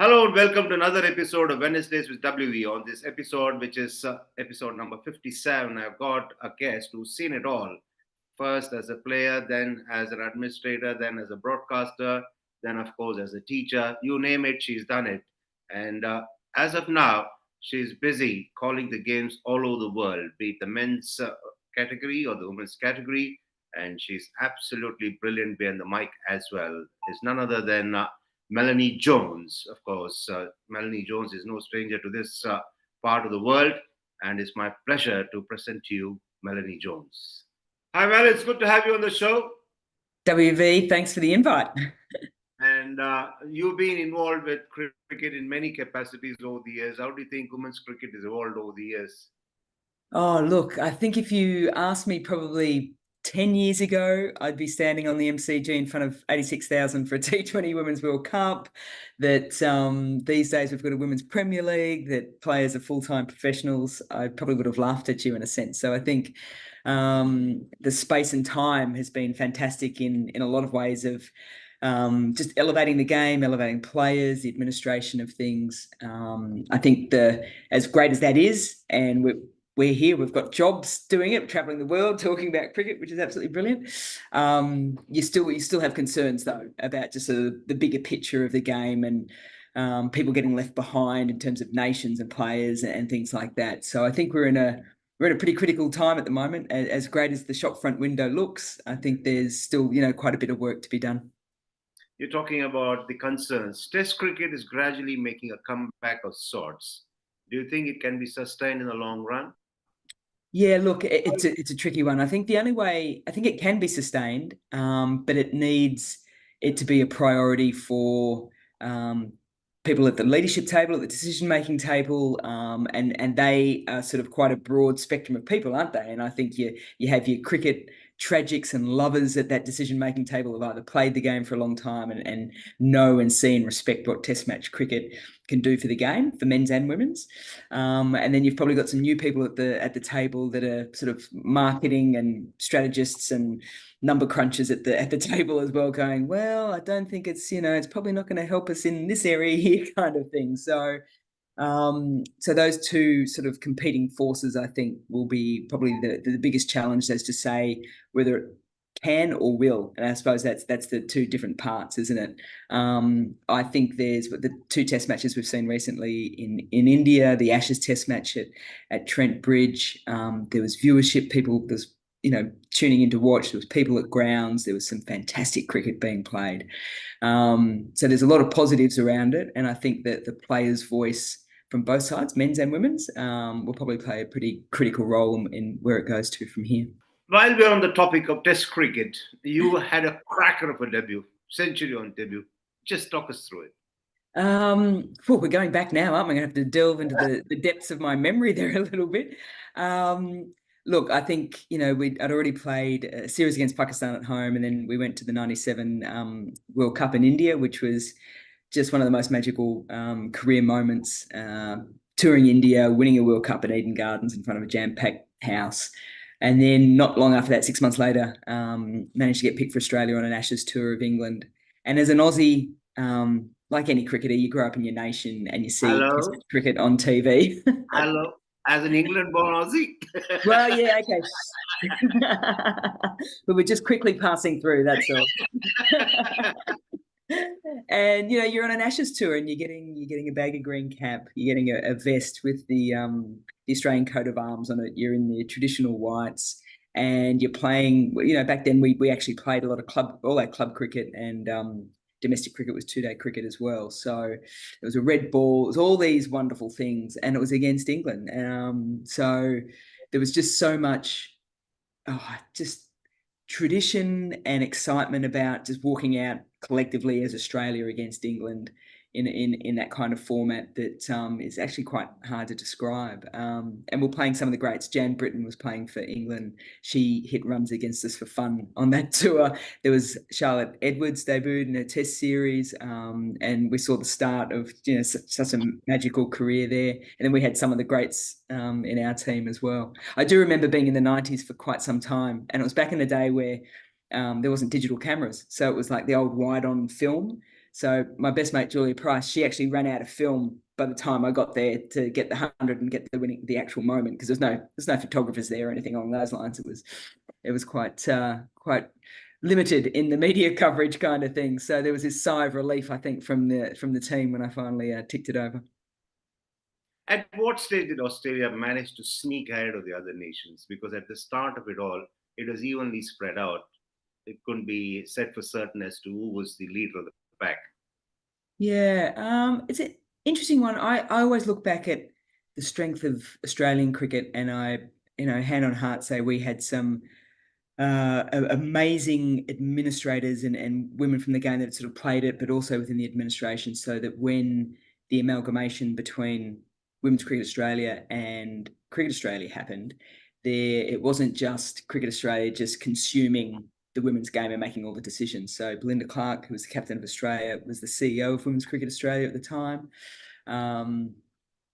Hello and welcome to another episode of Wednesdays with WE. On this episode, which is episode number 57, I've got a guest who's seen it all. First as a player, then as an administrator, then as a broadcaster, then, of course, as a teacher. You name it, she's done it. And as of now, she's busy calling the games all over the world, be it the men's category or the women's category. And she's absolutely brilliant behind the mic as well. It's none other than Melanie Jones. Of course, Melanie Jones is no stranger to this part of the world, and it's my pleasure to present to you Melanie Jones. Hi, Mel. It's good to have you on the show. WV, thanks for the invite. And you've been involved with cricket in many capacities over the years. How do you think women's cricket has evolved over the years? Oh, look, I think if you asked me probably 10 years ago, I'd be standing on the MCG in front of 86,000 for a T20 Women's World Cup, that these days we've got a Women's Premier League, that players are full-time professionals. I probably would have laughed at you in a sense. So I think the space and time has been fantastic in a lot of ways of just elevating the game, elevating players, the administration of things. I think as great as that is, and we're here, we've got jobs doing it, traveling the world, talking about cricket, which is absolutely brilliant. You still have concerns though about just the bigger picture of the game and people getting left behind in terms of nations and players and things like that. So I think we're in a pretty critical time at the moment. As great as the shop front window looks, I think there's still quite a bit of work to be done. You're talking about the concerns. Test cricket is gradually making a comeback of sorts. Do you think it can be sustained in the long run? Yeah, look, it's a tricky one. I think the only way, I think it can be sustained, but it needs it to be a priority for people at the leadership table, at the decision-making table, and they are sort of quite a broad spectrum of people, aren't they? And I think you have your cricket tragics and lovers at that decision-making table who've either played the game for a long time and know and see and respect what Test match cricket can do for the game, for men's and women's. And then you've probably got some new people at the table that are sort of marketing and strategists and number crunchers at the table as well, going, well, I don't think it's probably not going to help us in this area here, kind of thing. So those two sort of competing forces, I think, will be probably the biggest challenge, as to say whether it can or will. And I suppose that's the two different parts, isn't it? I think there's the two test matches we've seen recently in India, the Ashes test match at Trent Bridge. There was viewership, there's tuning in to watch. There was people at grounds. There was some fantastic cricket being played. So there's a lot of positives around it. And I think that the players' voice from both sides, men's and women's, will probably play a pretty critical role in where it goes to from here. While we're on the topic of Test cricket, you had a cracker of a debut, century on debut. Just talk us through it. We're going back now, aren't we? I'm going to have to delve into the depths of my memory there a little bit. Look, I think, I'd already played a series against Pakistan at home, and then we went to the 97 World Cup in India, which was just one of the most magical career moments. Touring India, winning a World Cup at Eden Gardens in front of a jam-packed house. And then not long after that, 6 months later, managed to get picked for Australia on an Ashes tour of England. And as an Aussie, like any cricketer, you grow up in your nation and you see cricket on TV. Hello. As an England-born Aussie. Well, yeah, okay. But we're just quickly passing through, that's all. And you're on an Ashes tour, and you're getting a bag of green cap. You're getting a vest with the Australian coat of arms on it. You're in the traditional whites, and you're playing. Back then we actually played a lot of all our club cricket, and domestic cricket was 2-day cricket as well. So it was a red ball. It was all these wonderful things, and it was against England. So there was just so much, just tradition and excitement about just walking out collectively as Australia against England in that kind of format that is actually quite hard to describe. And we're playing some of the greats. Jan Britton was playing for England. She hit runs against us for fun on that tour. There was Charlotte Edwards debuted in a test series, and we saw the start of such a magical career there. And then we had some of the greats in our team as well. I do remember being in the 90s for quite some time, and it was back in the day where there wasn't digital cameras. So it was like the old wide-on film. So my best mate Julia Price, she actually ran out of film by the time I got there to get the 100 and get the actual moment, because there's no photographers there or anything along those lines. It was quite limited in the media coverage kind of thing. So there was this sigh of relief, I think, from the team when I finally ticked it over. At what stage did Australia manage to sneak ahead of the other nations? Because at the start of it all, it was evenly spread out. It couldn't be said for certain as to who was the leader of the pack. Yeah, it's an interesting one. I always look back at the strength of Australian cricket, and hand on heart, say we had some amazing administrators and women from the game that sort of played it, but also within the administration, so that when the amalgamation between Women's Cricket Australia and Cricket Australia happened, it wasn't just Cricket Australia just consuming the women's game and making all the decisions. So Belinda Clark, who was the captain of Australia, was the CEO of Women's Cricket Australia at the time. Um,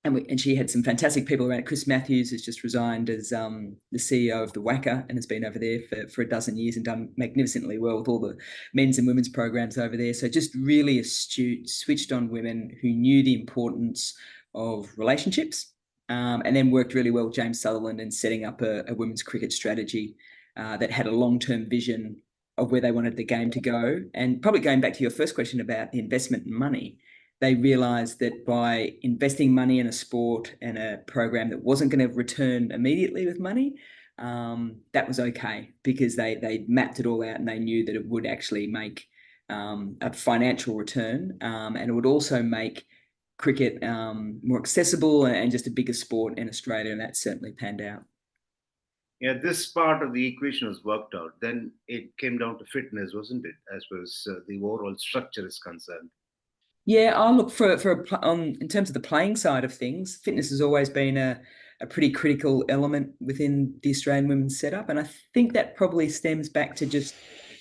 and she had some fantastic people around it. Chris Matthews has just resigned as the CEO of the WACA and has been over there for a dozen years and done magnificently well with all the men's and women's programs over there. So just really astute, switched on women who knew the importance of relationships, and then worked really well with James Sutherland in setting up a women's cricket strategy that had a long-term vision of where they wanted the game to go. And probably going back to your first question about the investment in money, they realized that by investing money in a sport and a program that wasn't going to return immediately with money, that was okay, because they mapped it all out and they knew that it would actually make a financial return, and it would also make cricket more accessible and just a bigger sport in Australia, and that certainly panned out. Yeah, this part of the equation was worked out. Then it came down to fitness, wasn't it? As far as the overall structure is concerned. Yeah, I'll look in terms of the playing side of things. Fitness has always been a pretty critical element within the Australian women's setup, and I think that probably stems back to just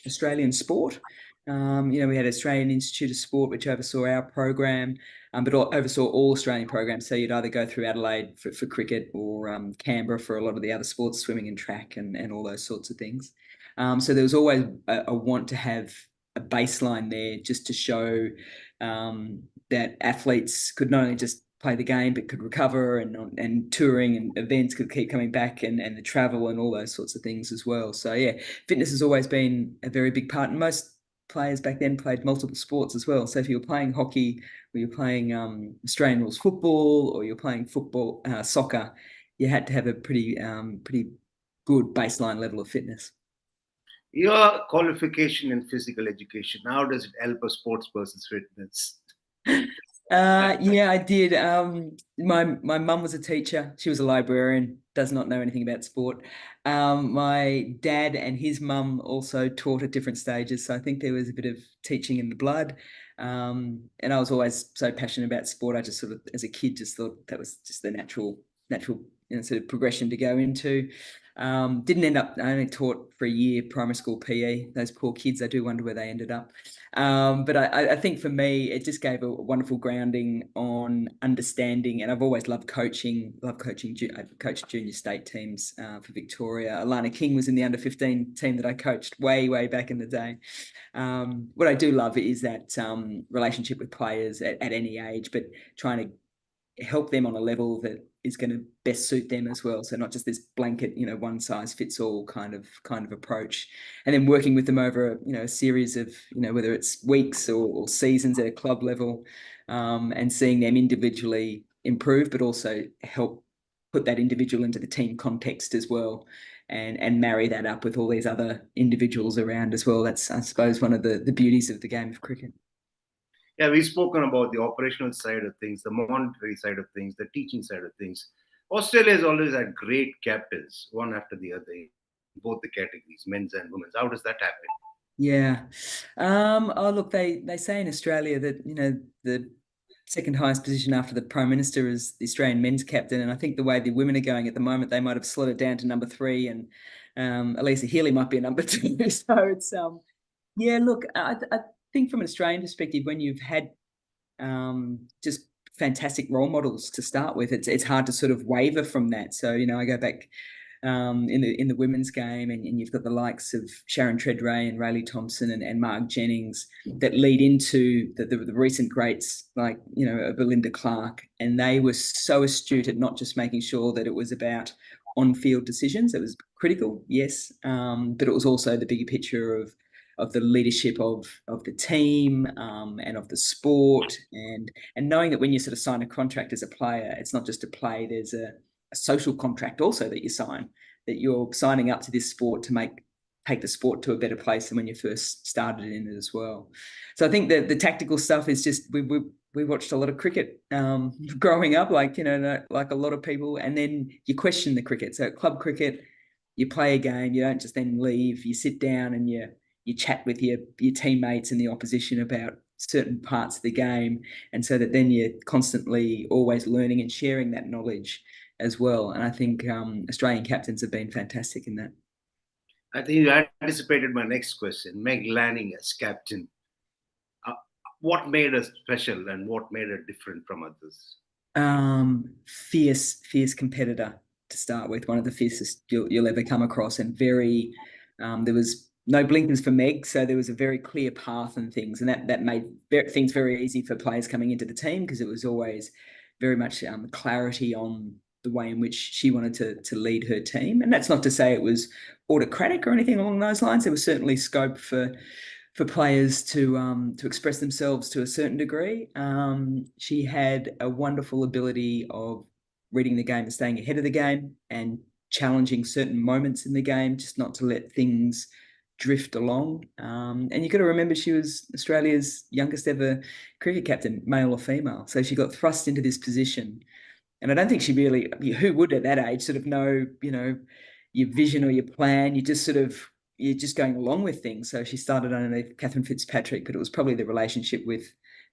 Australian sport. We had Australian Institute of Sport, which oversaw our program, but oversaw all Australian programs. So you'd either go through Adelaide for cricket, or Canberra for a lot of the other sports, swimming and track, and all those sorts of things. So there was always a want to have a baseline there, just to show that athletes could not only just play the game but could recover, and touring and events could keep coming back, and the travel and all those sorts of things as well. So yeah, fitness has always been a very big part, and most players back then played multiple sports as well. So if you were playing hockey, or you're playing Australian rules football, or you're playing football, soccer, you had to have a pretty good baseline level of fitness. Your qualification in physical education, how does it help a sports person's fitness? Yeah, I did. My mum was a teacher. She was a librarian, does not know anything about sport. My dad and his mum also taught at different stages, so I think there was a bit of teaching in the blood. And I was always so passionate about sport. I just sort of, as a kid, just thought that was just the natural, sort of progression to go into. Didn't end up, I only taught for a year primary school PE. Those poor kids, I do wonder where they ended up. But I think for me, it just gave a wonderful grounding on understanding. And I've always loved coaching. I've coached junior state teams for Victoria. Alana King was in the under-15 team that I coached way back in the day. What I do love is that relationship with players at any age, but trying to help them on a level that is going to best suit them as well. So not just this blanket, one size fits all kind of approach, and then working with them over a series of whether it's weeks or seasons at a club level, and seeing them individually improve, but also help put that individual into the team context as well, and marry that up with all these other individuals around as well. That's, I suppose, one of the beauties of the game of cricket. Yeah, we've spoken about the operational side of things, the monetary side of things, the teaching side of things. Australia has always had great captains, one after the other, in both the categories, men's and women's. How does that happen? Yeah. Oh, look, they say in Australia that, the second highest position after the Prime Minister is the Australian men's captain. And I think the way the women are going at the moment, they might have slid it down to number 3, and Elisa Healy might be a number 2. So it's, yeah, look, I think from an Australian perspective, when you've had just fantastic role models to start with, it's hard to sort of waver from that. So, I go back in the women's game, and you've got the likes of Sharon Treadray and Rayleigh Thompson and Marg Jennings that lead into the recent greats like Belinda Clark, and they were so astute at not just making sure that it was about on-field decisions. It was critical, yes, but it was also the bigger picture of the leadership of the team and of the sport, and knowing that when you sort of sign a contract as a player, it's not just to play. There's a social contract also that you sign, that you're signing up to this sport to take the sport to a better place than when you first started in it as well. So I think that the tactical stuff is just we watched a lot of cricket growing up, like like a lot of people, and then you question the cricket. So club cricket, you play a game, you don't just then leave. You sit down and you chat with your teammates and the opposition about certain parts of the game, and so that then you're constantly always learning and sharing that knowledge as well. And I think Australian captains have been fantastic in that. I think you anticipated my next question. Meg Lanning as captain. Uh, what made her special and what made her different from others? Fierce competitor to start with, one of the fiercest you'll ever come across, and very. There was no blinkers for Meg, so there was a very clear path and things, and that made things very easy for players coming into the team, because it was always very much clarity on the way in which she wanted to lead her team. And that's not to say it was autocratic or anything along those lines. There was certainly scope for players to express themselves to a certain degree. She had a wonderful ability of reading the game and staying ahead of the game and challenging certain moments in the game, just not to let things drift along. And you've got to remember, she was Australia's youngest ever cricket captain, male or female. So she got thrust into this position. And I don't think she really, who would at that age sort of know, your vision or your plan? You're just going along with things. So she started underneath Catherine Fitzpatrick, but it was probably the relationship with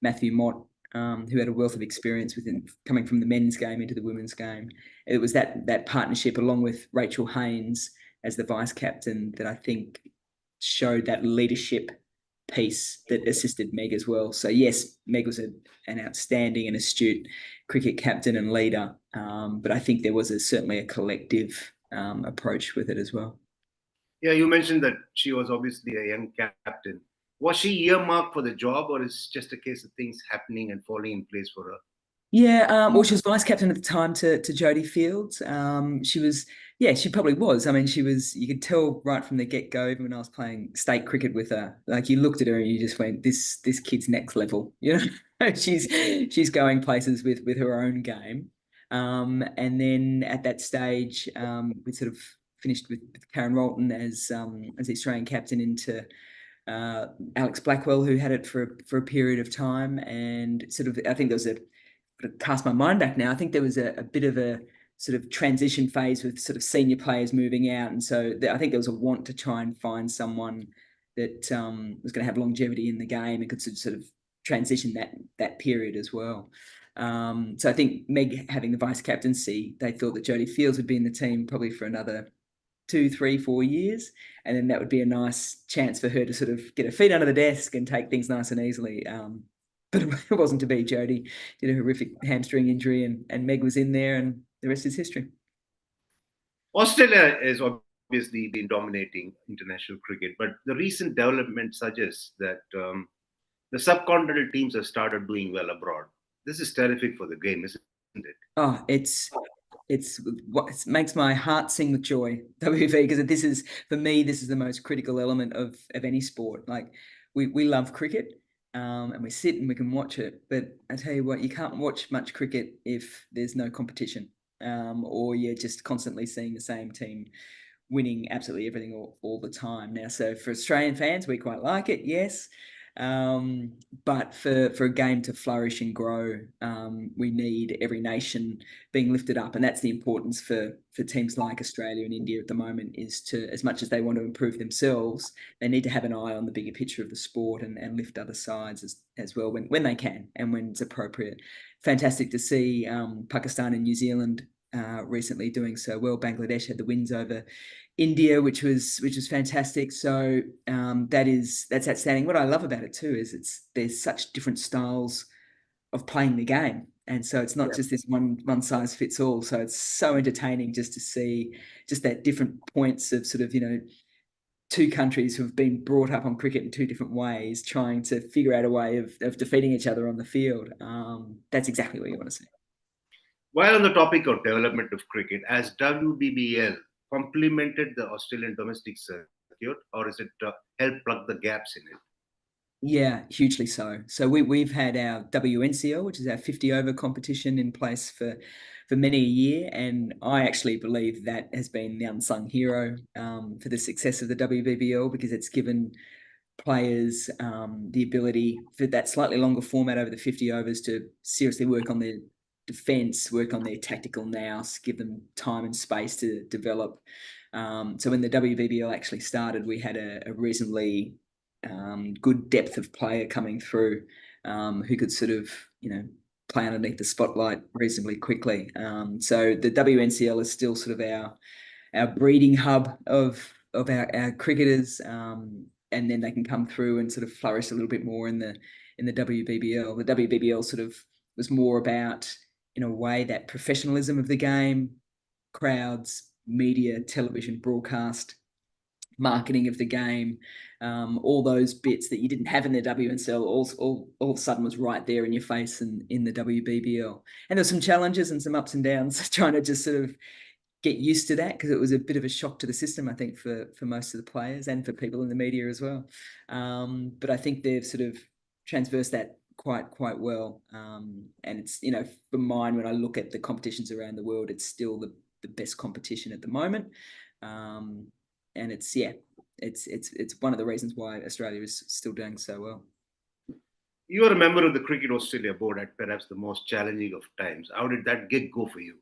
Matthew Mott, who had a wealth of experience within coming from the men's game into the women's game. It was that partnership, along with Rachel Haynes as the vice captain, that I think showed that leadership piece that assisted Meg as well. So yes, Meg was an outstanding and astute cricket captain and leader, but I think there was certainly a collective approach with it as well. Yeah, you mentioned that she was obviously a young captain. Was she earmarked for the job, or is it just a case of things happening and falling in place for her? Yeah, well, she was vice captain at the time to Jodie Fields. She was, yeah, she probably was. I mean, she was. You could tell right from the get-go, even when I was playing state cricket with her. Like, you looked at her and you just went, "This kid's next level." She's going places with her own game. And then at that stage, we sort of finished with Karen Rolton as the Australian captain, into Alex Blackwell, who had it for a period of time, and sort of, I think there was cast my mind back now, I think there was a bit of a sort of transition phase with sort of senior players moving out. And so I think there was a want to try and find someone that was going to have longevity in the game and could sort of transition that period as well. So I think Meg having the vice captaincy, they thought that Jodie Fields would be in the team probably for another 2, 3, 4 years. And then that would be a nice chance for her to sort of get her feet under the desk and take things nice and easily. But it wasn't to be. Jodie did a horrific hamstring injury, and Meg was in there, and the rest is history. Australia has obviously been dominating international cricket, but the recent development suggests that the subcontinental teams have started doing well abroad. This is terrific for the game, isn't it? Oh, it's what it makes my heart sing with joy, WV, because this is, for me, this is the most critical element of any sport. Like, we love cricket, and we sit and we can watch it, but I tell you what, you can't watch much cricket if there's no competition, or you're just constantly seeing the same team winning absolutely everything all the time. Now, so for Australian fans, we quite like it, yes. But for a game to flourish and grow, we need every nation being lifted up. And that's the importance for teams like Australia and India at the moment, is to, as much as they want to improve themselves, they need to have an eye on the bigger picture of the sport and lift other sides as well when they can and when it's appropriate. Fantastic to see Pakistan and New Zealand recently doing so well. Bangladesh had the wins over India, which was fantastic. So that's outstanding. What I love about it too is there's such different styles of playing the game, And so it's not just this one size fits all. So it's so entertaining just to see just that different points of sort of, two countries who have been brought up on cricket in two different ways, trying to figure out a way of defeating each other on the field. That's exactly what you want to see. While on the topic of development of cricket, has WBBL complemented the Australian domestic circuit, or is it helped plug the gaps in it? Yeah, hugely so. So we've had our WNCL, which is our 50 over competition, in place for many a year, and I actually believe that has been the unsung hero for the success of the WBBL, because it's given players the ability for that slightly longer format over the 50 overs to seriously work on their defence, work on their tactical nous, give them time and space to develop. So when the WBBL actually started, we had a reasonably good depth of player coming through who could sort of, play underneath the spotlight reasonably quickly. So the WNCL is still sort of our breeding hub of our cricketers, and then they can come through and sort of flourish a little bit more in the WBBL. The WBBL sort of was more about, in a way, that professionalism of the game, crowds, media, television broadcast, marketing of the game, all those bits that you didn't have in the WNCL, all of a sudden was right there in your face and in the WBBL. And there's some challenges and some ups and downs trying to just sort of get used to that, because it was a bit of a shock to the system, I think, for most of the players and for people in the media as well. But I think they've sort of transversed that quite well. And it's, for mine, when I look at the competitions around the world, it's still the best competition at the moment. And it's one of the reasons why Australia is still doing so well. You are a member of the Cricket Australia board at perhaps the most challenging of times. How did that gig go for you?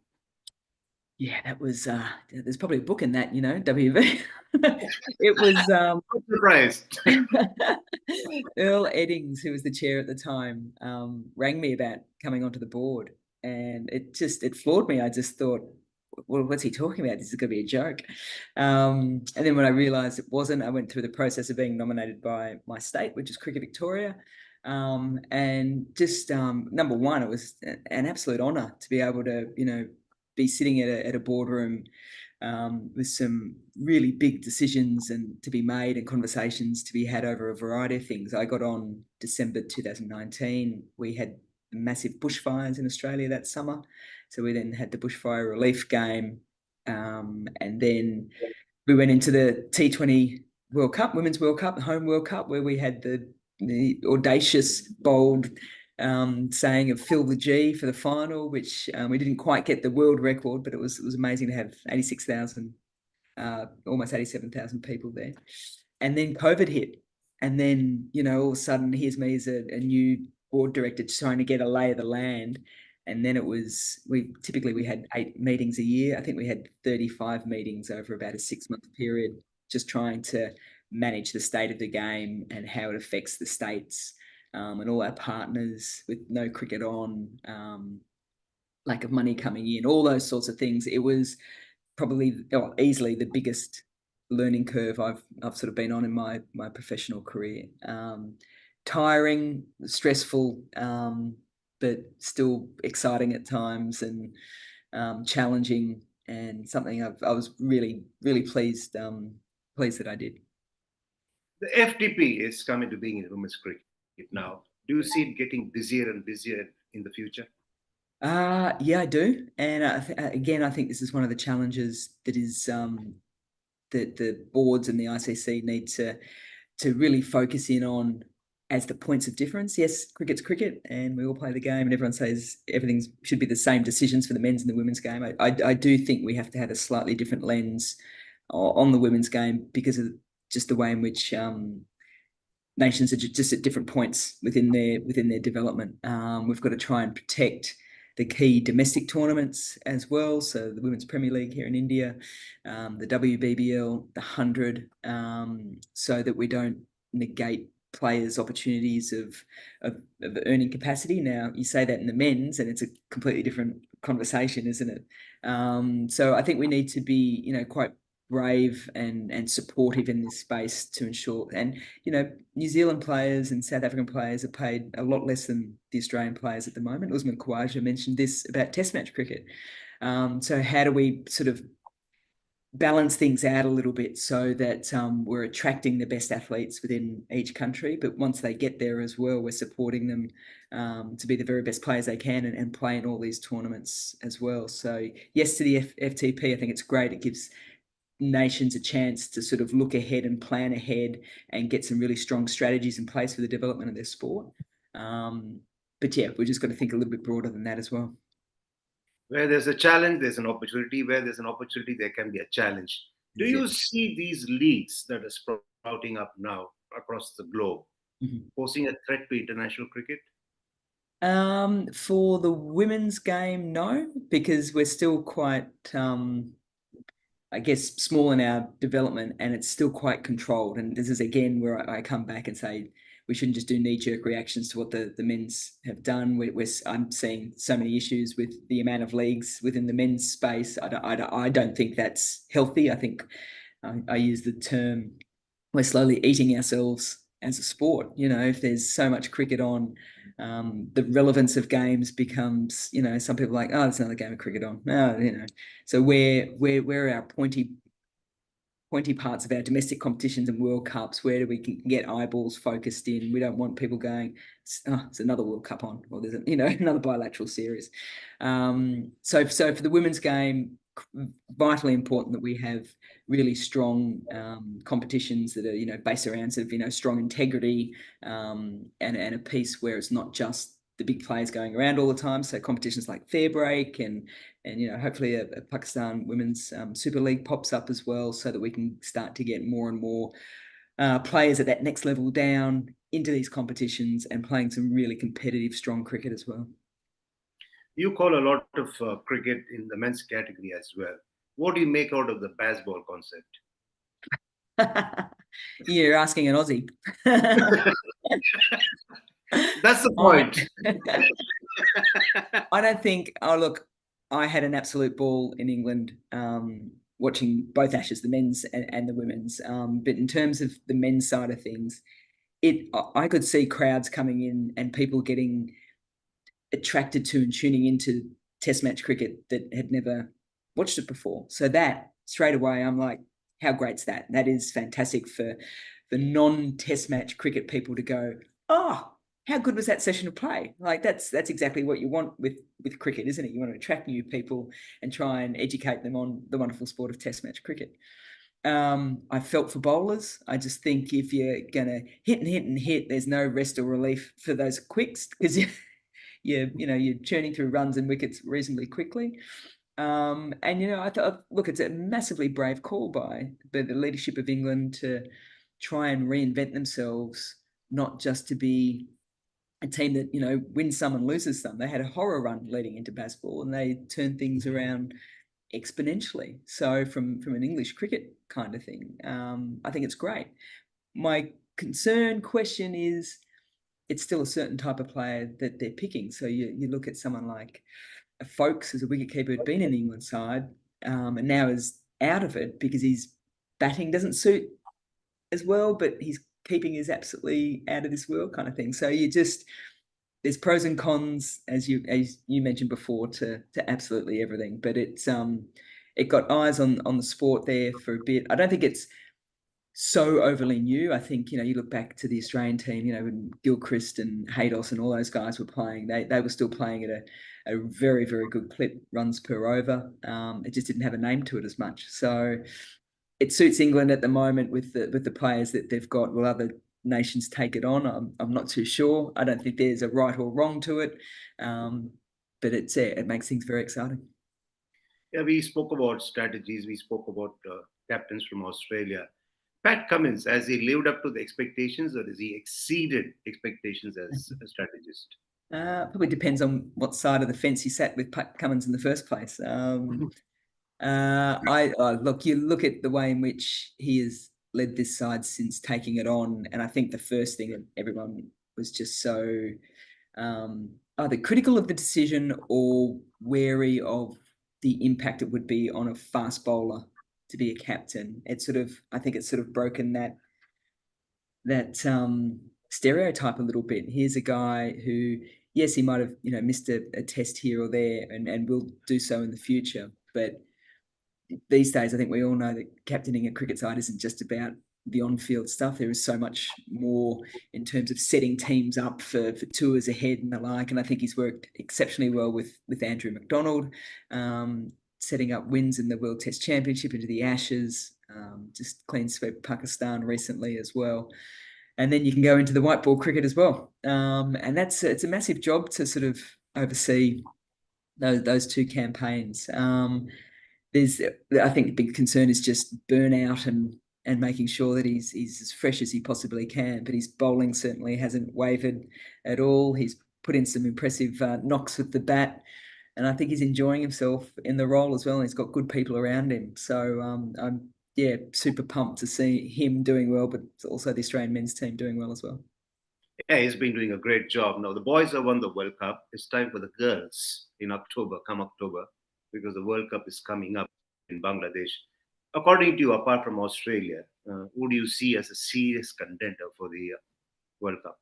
Yeah, that was there's probably a book in that, WV. It was I'm surprised. Earl Eddings, who was the chair at the time, rang me about coming onto the board, and it floored me. I just thought, well, what's he talking about? This is going to be a joke. And then when I realised it wasn't, I went through the process of being nominated by my state, which is Cricket Victoria. And just number one, it was an absolute honour to be able to, be sitting at a boardroom with some really big decisions and to be made, and conversations to be had over a variety of things. I got on December 2019. We had massive bushfires in Australia that summer. So we then had the bushfire relief game. And then we went into the T20 World Cup, Women's World Cup, the home World Cup, where we had the audacious, bold saying of fill the G for the final, which we didn't quite get the world record, but it was amazing to have 86,000, almost 87,000 people there. And then COVID hit, and then all of a sudden here's me as a new board director trying to get a lay of the land. And then we had 8 meetings a year. I think we had 35 meetings over about a 6-month period, just trying to manage the state of the game and how it affects the states, and all our partners, with no cricket on, lack of money coming in, all those sorts of things. It was probably easily the biggest learning curve I've sort of been on in my professional career. Tiring, stressful, but still exciting at times, and challenging, and something I was really pleased that I did. The FTP is coming to being in women's cricket now. Do you see it getting busier and busier in the future? Yeah, I do, and again, I think this is one of the challenges that is that the boards and the ICC need to really focus in on as the points of difference. Yes, cricket's cricket, and we all play the game, and everyone says everything should be the same decisions for the men's and the women's game. I do think we have to have a slightly different lens on the women's game, because of just the way in which nations are just at different points within their development. We've got to try and protect the key domestic tournaments as well. So the Women's Premier League here in India, the WBBL, the 100, so that we don't negate players' opportunities of earning capacity. Now, you say that in the men's, and it's a completely different conversation, isn't it? So I think we need to be, quite brave and supportive in this space to ensure. And New Zealand players and South African players are paid a lot less than the Australian players at the moment. Usman Khawaja mentioned this about Test match cricket. So how do we sort of balance things out a little bit so that we're attracting the best athletes within each country, but once they get there as well, we're supporting them to be the very best players they can and play in all these tournaments as well. So yes, to the FTP, I think it's great. It gives nations a chance to sort of look ahead and plan ahead and get some really strong strategies in place for the development of their sport. But yeah, we've just got to think a little bit broader than that as well. Where there's a challenge, there's an opportunity. Where there's an opportunity, there can be a challenge. Do Yeah. you see these leagues that are sprouting up now across the globe posing a threat to international cricket? For the women's game, no, because we're still quite, I guess, small in our development and it's still quite controlled. And this is again where I come back and say we shouldn't just do knee-jerk reactions to what the men's have done. I'm seeing so many issues with the amount of leagues within the men's space. I don't think that's healthy. I think I use the term we're slowly eating ourselves as a sport. If there's so much cricket on, the relevance of games becomes, some people are like, oh, there's another game of cricket on. No. So where are our pointy parts of our domestic competitions and World Cups? Where do we get eyeballs focused in? We don't want people going, oh, it's another World Cup on, or there's another bilateral series. So for the women's game, vitally important that we have really strong competitions that are based around sort of strong integrity and a piece where it's not just the big players going around all the time. So competitions like Fair Break and hopefully a Pakistan Women's Super League pops up as well, so that we can start to get more and more players at that next level down into these competitions and playing some really competitive, strong cricket as well. You call a lot of cricket in the men's category as well. What do you make out of the baseball concept? You're asking an Aussie. That's the point. I don't think. Oh, look, I had an absolute ball in England watching both Ashes, the men's and the women's. But in terms of the men's side of things, I could see crowds coming in and people getting attracted to and tuning into Test match cricket that had never watched it before. So that straight away, I'm like, how great's that? That is fantastic for the non-Test match cricket people to go, oh, how good was that session of play? Like that's exactly what you want with cricket, isn't it? You want to attract new people and try and educate them on the wonderful sport of Test match cricket. I felt for bowlers. I just think if you're gonna hit and hit and hit, there's no rest or relief for those quicks because you're churning through runs and wickets reasonably quickly. And I thought, look, it's a massively brave call by the leadership of England to try and reinvent themselves, not just to be a team that wins some and loses some. They had a horror run leading into baseball, and they turned things around exponentially. So from an English cricket kind of thing, I think it's great. My question is, it's still a certain type of player that they're picking. So you look at someone like Folkes as a wicketkeeper who'd been in the England side and now is out of it because his batting doesn't suit as well, but his keeping is absolutely out of this world kind of thing. So there's pros and cons as you mentioned before to absolutely everything, but it got eyes on the sport there for a bit. I don't think it's so overly new. I think you look back to the Australian team, when Gilchrist and Haydos and all those guys were playing, they were still playing at a very, very good clip, runs per over. It just didn't have a name to it as much. So it suits England at the moment with the players that they've got. Will other nations take it on? I'm not too sure. I don't think there's a right or wrong to it, but it makes things very exciting. Yeah, we spoke about strategies. We spoke about captains from Australia. Pat Cummins, has he lived up to the expectations or has he exceeded expectations as a strategist? Probably depends on what side of the fence he sat with Pat Cummins in the first place. You look at the way in which he has led this side since taking it on, and I think the first thing that everyone was just so either critical of the decision or wary of the impact it would be on a fast bowler be a captain. It's sort of, I think it's sort of broken that stereotype a little bit. Here's a guy who, yes, he might have, missed a test here or there, and will do so in the future. But these days, I think we all know that captaining a cricket side isn't just about the on-field stuff. There is so much more in terms of setting teams up for tours ahead and the like. And I think he's worked exceptionally well with Andrew McDonald, setting up wins in the World Test Championship into the Ashes, just clean sweep Pakistan recently as well. And then you can go into the white ball cricket as well. And it's a massive job to sort of oversee those two campaigns. There's, I think, the big concern is just burnout and making sure that he's as fresh as he possibly can. But his bowling certainly hasn't wavered at all. He's put in some impressive knocks with the bat, and I think he's enjoying himself in the role as well. And he's got good people around him. So I'm super pumped to see him doing well, but also the Australian men's team doing well as well. Yeah, he's been doing a great job. Now the boys have won the World Cup. It's time for the girls in October, come October, because the World Cup is coming up in Bangladesh. According to you, apart from Australia, who do you see as a serious contender for the World Cup?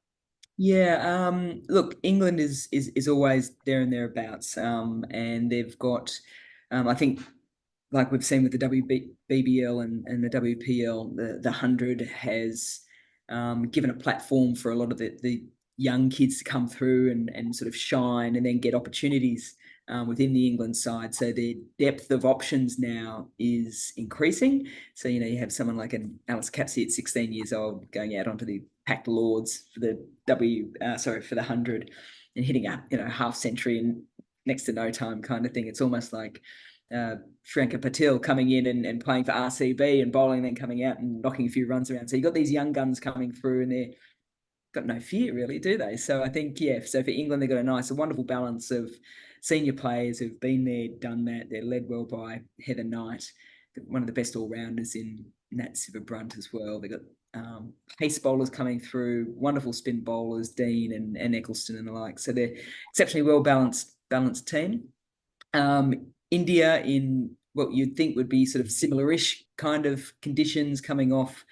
Yeah, look, England is always there and thereabouts, and they've got, I think, like we've seen with the WBBL and the WPL, the 100 has given a platform for a lot of the young kids to come through and sort of shine and then get opportunities within the England side. So the depth of options now is increasing. So, you have someone like an Alice Capsey at 16 years old going out onto the packed Lords for the for the 100 and hitting a, half century in next to no time kind of thing. It's almost like Shranka Patil coming in and playing for RCB and bowling, then coming out and knocking a few runs around. So you've got these young guns coming through and they've got no fear, really, do they? So I think, so for England, they've got a wonderful balance of senior players who've been there, done that. They're led well by Heather Knight, one of the best all-rounders in Nat Brunt as well. They've got pace bowlers coming through, wonderful spin bowlers, Dean and Eccleston and the like. So they're exceptionally well-balanced team. India in what you'd think would be sort of similar-ish kind of conditions, coming off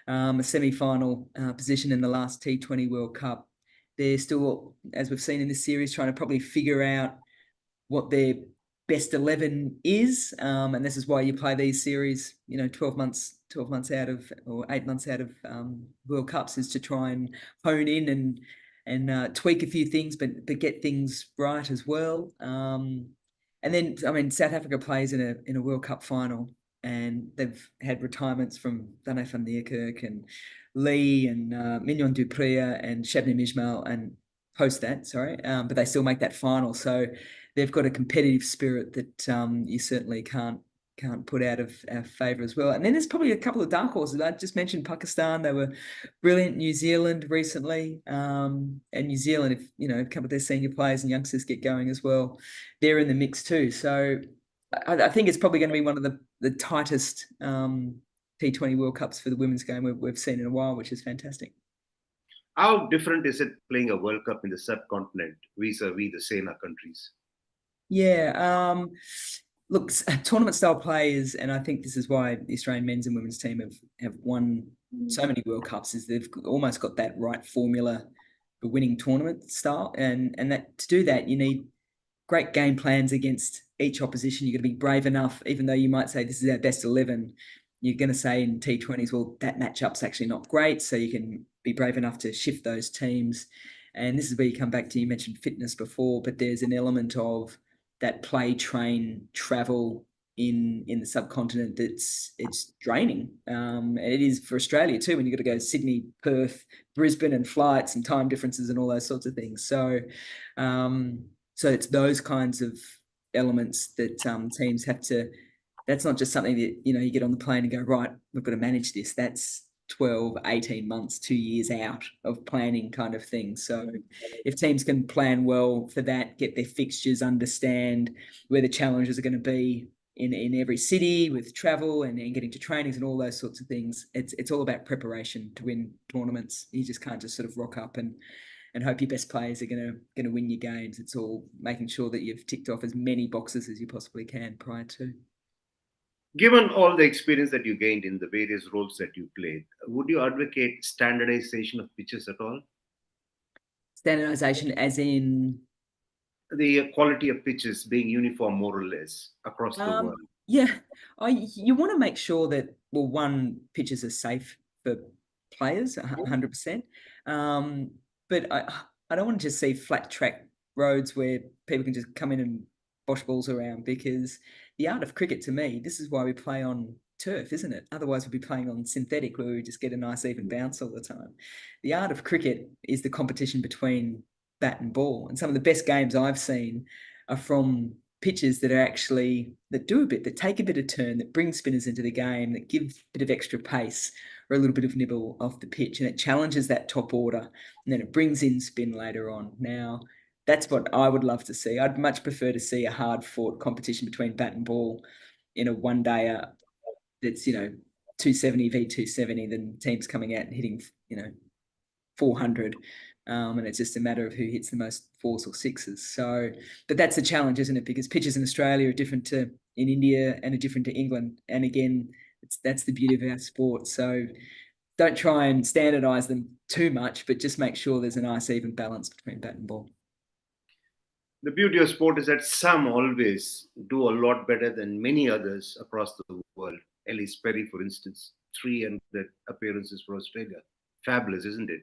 a semi-final position in the last T20 World Cup. They're still, as we've seen in this series, trying to probably figure out what their best 11 is, and this is why you play these series 12 months out of, or 8 months out of World Cups, is to try and hone in and tweak a few things, but get things right as well. And then, I mean, South Africa plays in a World Cup final, and they've had retirements from Dane van Niekerk and Lee and Mignon du Preez and Shabnim Ismail, and post that, sorry, but they still make that final. So they've got a competitive spirit that you certainly can't put out of our favour as well. And then there's probably a couple of dark horses. I just mentioned Pakistan. They were brilliant. New Zealand recently, and New Zealand, if a couple of their senior players and youngsters get going as well, they're in the mix too. So I think it's probably going to be one of the tightest T20 World Cups for the women's game we've seen in a while, which is fantastic. How different is it playing a World Cup in the subcontinent vis-a-vis the SENA countries? Yeah. Look, tournament style players, and I think this is why the Australian men's and women's team have won so many World Cups, is they've almost got that right formula for winning tournament style. And that to do that, you need great game plans against each opposition. You've got to be brave enough, even though you might say this is our best 11. You're going to say in T20s, well, that matchup's actually not great. So you can be brave enough to shift those teams. And this is where you come back to, you mentioned fitness before, but there's an element of that play, train, travel in the subcontinent it's draining. And it is for Australia too, when you've got to go to Sydney, Perth, Brisbane, and flights and time differences and all those sorts of things. So so it's those kinds of elements that teams have to, that's not just something that, you get on the plane and go, right, we've got to manage this. That's 12, 18 months, 2 years out of planning kind of thing. So if teams can plan well for that, get their fixtures, understand where the challenges are going to be in every city with travel and getting to trainings and all those sorts of things, it's all about preparation to win tournaments. You just can't just sort of rock up and hope your best players are going to win your games. It's all making sure that you've ticked off as many boxes as you possibly can prior to. Given all the experience that you gained in the various roles that you played, would you advocate standardization of pitches at all? Standardization, as in, The quality of pitches being uniform more or less across the um, world. yeah, you want to make sure that, well, one, pitches are safe for players, 100%. Um, but I don't want to just see flat track roads where people can just come in and bosh balls around, because the art of cricket, to me, this is why we play on turf, isn't it? Otherwise, we'd be playing on synthetic where we just get a nice even bounce all the time. The art of cricket is the competition between bat and ball. And some of the best games I've seen are from pitches that are actually, that do a bit, that take a bit of turn, that bring spinners into the game, that give a bit of extra pace or a little bit of nibble off the pitch, and it challenges that top order, and then it brings in spin later on. Now, that's what I would love to see. I'd much prefer to see a hard fought competition between bat and ball in a one day that's, 270 v 270, than teams coming out and hitting, 400. And it's just a matter of who hits the most fours or sixes. So, but that's a challenge, isn't it? Because pitches in Australia are different to in India and are different to England. And again, that's the beauty of our sport. So don't try and standardise them too much, but just make sure there's a nice even balance between bat and ball. The beauty of sport is that some always do a lot better than many others across the world. Ellis Perry, for instance, 300 appearances for Australia. Fabulous, isn't it?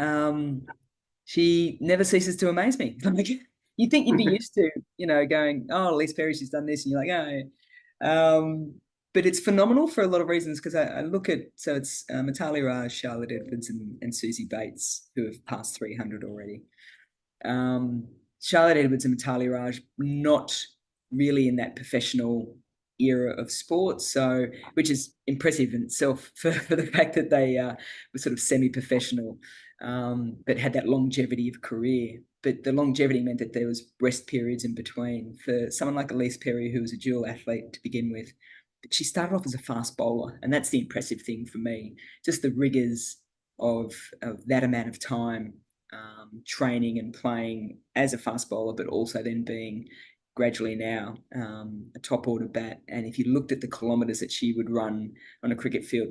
Um, she never ceases to amaze me. Like, you think you'd be used to, going, oh, Elise Perry, she's done this, and you're like, oh. But it's phenomenal for a lot of reasons, because I look at, so it's Matali Raj, Charlotte Edwards, and Susie Bates, who have passed 300 already. Charlotte Edwards and Matali Raj not really in that professional era of sports, so, which is impressive in itself for the fact that they were sort of semi-professional, but had that longevity of career. But the longevity meant that there was rest periods in between. For someone like Elise Perry, who was a dual athlete to begin with, but she started off as a fast bowler, and that's the impressive thing for me. Just the rigors of that amount of time, training and playing as a fast bowler, but also then being gradually now a top order bat. And if you looked at the kilometres that she would run on a cricket field,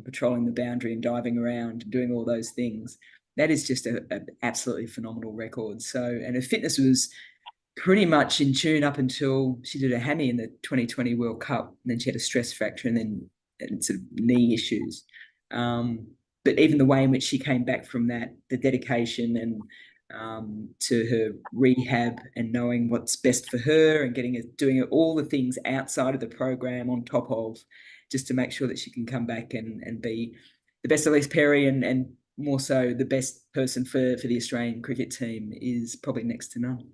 patrolling the boundary and diving around and doing all those things, that is just an absolutely phenomenal record. So, and her fitness was pretty much in tune up until she did a hammy in the 2020 World Cup. And then she had a stress fracture and sort of knee issues. Um, but even the way in which she came back from that, the dedication and to her rehab and knowing what's best for her and doing all the things outside of the program on top of, just to make sure that she can come back and be the best Elise Perry, and more so the best person for the Australian cricket team, is probably next to none.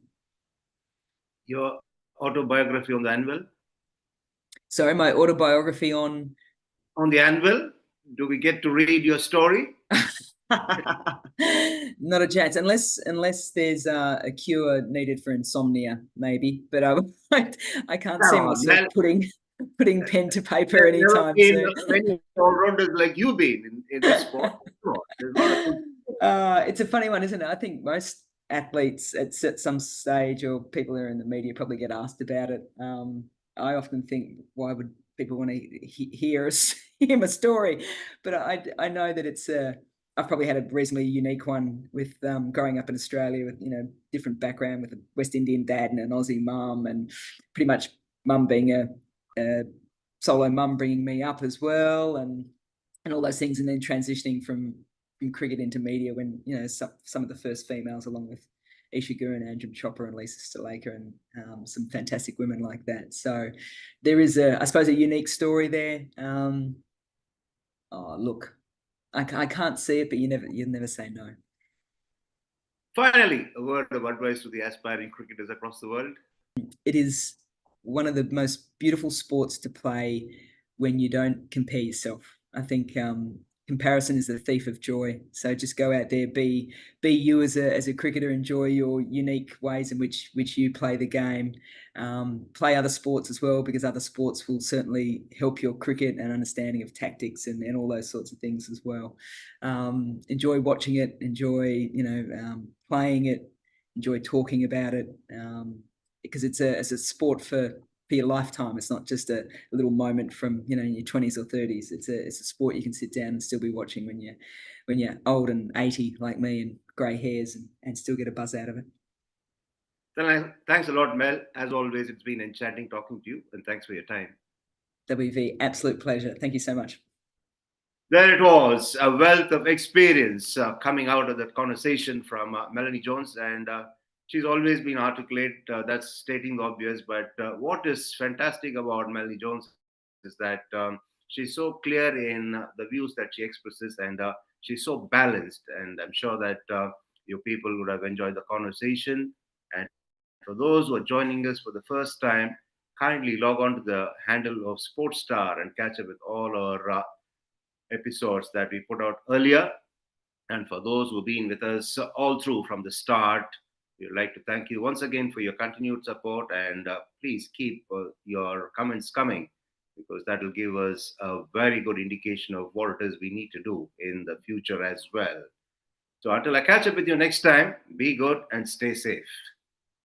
Your autobiography on the anvil? So my autobiography on On the anvil? Do we get to read your story? not a chance, unless there's a cure needed for insomnia, maybe. But I can't see No, myself putting pen to paper there's never anytime been soon. many all-rounders like you been in this sport. Come on, there's a lot of things. It's a funny one, isn't it? I think most athletes at some stage, or people who are in the media, probably get asked about it. I often think, why would people want to hear my story? But I know that I've probably had a reasonably unique one with growing up in Australia with different background, with a West Indian dad and an Aussie mum, and pretty much mum being a solo mum bringing me up as well, and all those things, and then transitioning from cricket into media when some of the first females, along with Isha Gurin, Andrew Chopra, and Lisa Sthalekar, and some fantastic women like that. So there is I suppose, a unique story there. Oh, look, I can't see it, but you never say no. Finally, a word of advice to the aspiring cricketers across the world. It is one of the most beautiful sports to play when you don't compare yourself. I think comparison is the thief of joy. So just go out there, be you as a cricketer, enjoy your unique ways in which you play the game. Play other sports as well, because other sports will certainly help your cricket and understanding of tactics and all those sorts of things as well. Enjoy watching it, enjoy playing it, enjoy talking about it. Because it's a sport for for your lifetime. It's not just a little moment from in your 20s or 30s. It's a sport you can sit down and still be watching when you're old and 80 like me and grey hairs and still get a buzz out of it. Thanks a lot, Mel. As always, it's been enchanting talking to you, and thanks for your time. WV, absolute pleasure. Thank you so much. There it was, a wealth of experience coming out of that conversation from Melanie Jones. And she's always been articulate, that's stating the obvious. But what is fantastic about Melanie Jones is that she's so clear in the views that she expresses, and she's so balanced. And I'm sure that you people would have enjoyed the conversation. And for those who are joining us for the first time, kindly log on to the handle of Sportstar and catch up with all our episodes that we put out earlier. And for those who've been with us all through from the start, we'd like to thank you once again for your continued support. And please keep your comments coming, because that will give us a very good indication of what it is we need to do in the future as well. So until I catch up with you next time, be good and stay safe.